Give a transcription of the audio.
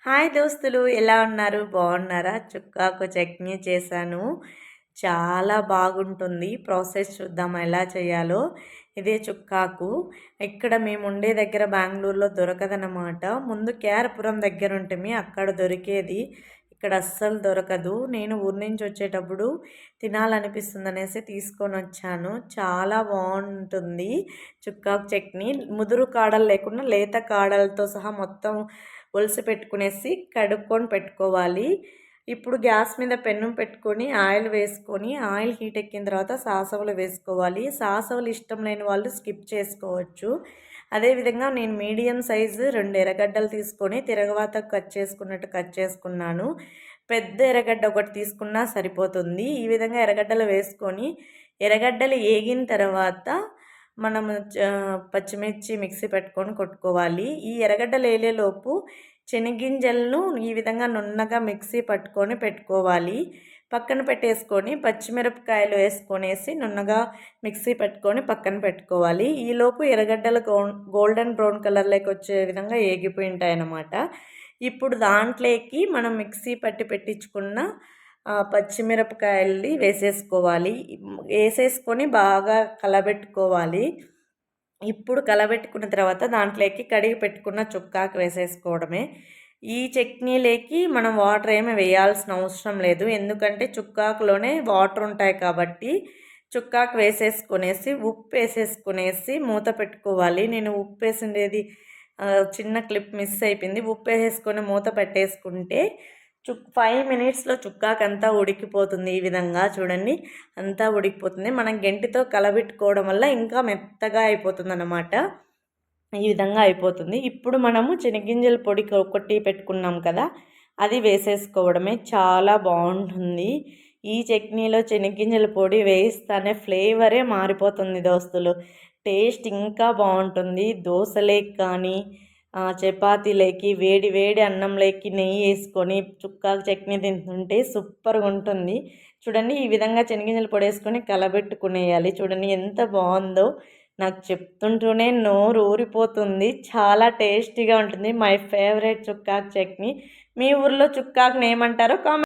Hi దోస్తులు, ఎలా ఉన్నారు? బాగున్నారా? చుక్కాకు చట్నీ చేశాను. చాలా బాగుంటుంది. ప్రాసెస్ చూద్దాం ఎలా చేయాలో. ఇదే చుక్కాకు. ఇక్కడ మేము ఉండే దగ్గర బెంగళూరులో దొరకదనమాట. ముందు కేఆర్పురం దగ్గర ఉంటుంది, అక్కడ దొరికేది. ఇక్కడ అస్సలు దొరకదు. నేను ఊరి నుంచి వచ్చేటప్పుడు తినాలనిపిస్తుంది అనేసి తీసుకొని వచ్చాను. చాలా బాగుంటుంది చుక్కాకు చట్నీ. ముదురు కాడలు లేకుండా లేత కాడలతో సహా మొత్తం ఒలిసి పెట్టుకునేసి కడుక్కొని పెట్టుకోవాలి. ఇప్పుడు గ్యాస్ మీద పెన్ను పెట్టుకొని ఆయిల్ వేసుకొని ఆయిల్ హీట్ ఎక్కిన తర్వాత సాసవలు వేసుకోవాలి. సాసవలు ఇష్టం లేని వాళ్ళు స్కిప్ చేసుకోవచ్చు. అదేవిధంగా నేను మీడియం సైజు 2 ఎర్రగడ్డలు తీసుకొని తిరగవాత కట్ చేసుకున్నట్టు కట్ చేసుకున్నాను. పెద్ద ఎర్రగడ్డ ఒకటి తీసుకున్నా సరిపోతుంది. ఈ విధంగా ఎర్రగడ్డలు వేసుకొని ఎర్రగడ్డలు ఏగిన తర్వాత మనము పచ్చిమిర్చి మిక్సీ పెట్టుకొని కొట్టుకోవాలి. ఈ ఎర్రగడ్డలు వేలేలోపు శనగింజలను ఈ విధంగా నున్నగా మిక్సీ పట్టుకొని పెట్టుకోవాలి. పక్కన పెట్టేసుకొని పచ్చిమిరపకాయలు వేసుకొనేసి నున్నగా మిక్సీ పెట్టుకొని పక్కన పెట్టుకోవాలి. ఈలోపు ఎర్రగడ్డలు గోల్డెన్ బ్రౌన్ కలర్లోకి వచ్చే విధంగా ఏగిపోయి ఉంటాయి అన్నమాట. ఇప్పుడు దాంట్లోకి మనం మిక్సీ పట్టి పెట్టించుకున్న పచ్చిమిరపకాయల్ని వేసేసుకోవాలి. వేసేసుకొని బాగా కలబెట్టుకోవాలి. ఇప్పుడు కలబెట్టుకున్న తర్వాత దాంట్లోకి కడిగి పెట్టుకున్న చుక్కాకు వేసేసుకోవడమే. ఈ చట్నీలోకి మనం వాటర్ ఏమి వేయాల్సిన అవసరం లేదు, ఎందుకంటే చుక్కాకులోనే వాటర్ ఉంటాయి కాబట్టి. చుక్కాకు వేసేసుకొనేసి ఉప్పు వేసేసుకునేసి మూత పెట్టుకోవాలి. నేను ఉప్పు వేసిండేది చిన్న క్లిప్ మిస్ అయిపోయింది. ఉప్పు వేసేసుకొని మూత పెట్టేసుకుంటే 5 మినిట్స్లో చుక్కాకు అంతా ఉడికిపోతుంది. ఈ విధంగా చూడండి, అంతా ఉడికిపోతుంది. మనం గెంటితో కలబెట్టుకోవడం వల్ల ఇంకా మెత్తగా అయిపోతుంది అన్నమాట. ఈ విధంగా అయిపోతుంది. ఇప్పుడు మనము శనగింజల పొడి కొట్టి పెట్టుకున్నాం కదా, అది వేసేసుకోవడమే. చాలా బాగుంటుంది. ఈ చట్నీలో శనగింజల పొడి వేయిస్తానే ఫ్లేవరే మారిపోతుంది దోస్తులు. టేస్ట్ ఇంకా బాగుంటుంది. దోశలేకి కానీ చపాతీలోకి వేడి వేడి అన్నంలోకి నెయ్యి వేసుకొని చుక్కాకు చట్నీ తింటుంటే సూపర్గా ఉంటుంది. చూడండి, ఈ విధంగా శనగింజల పొడి వేసుకొని కలబెట్టుకునేయాలి. చూడండి ఎంత బాగుందో. నాకు చెప్తుంటూనే నోరు ఊరిపోతుంది. చాలా టేస్టీగా ఉంటుంది. మై ఫేవరెట్ చుక్కాకు చట్నీ. మీ ఊర్లో చుక్కాకుని ఏమంటారో కామెంట్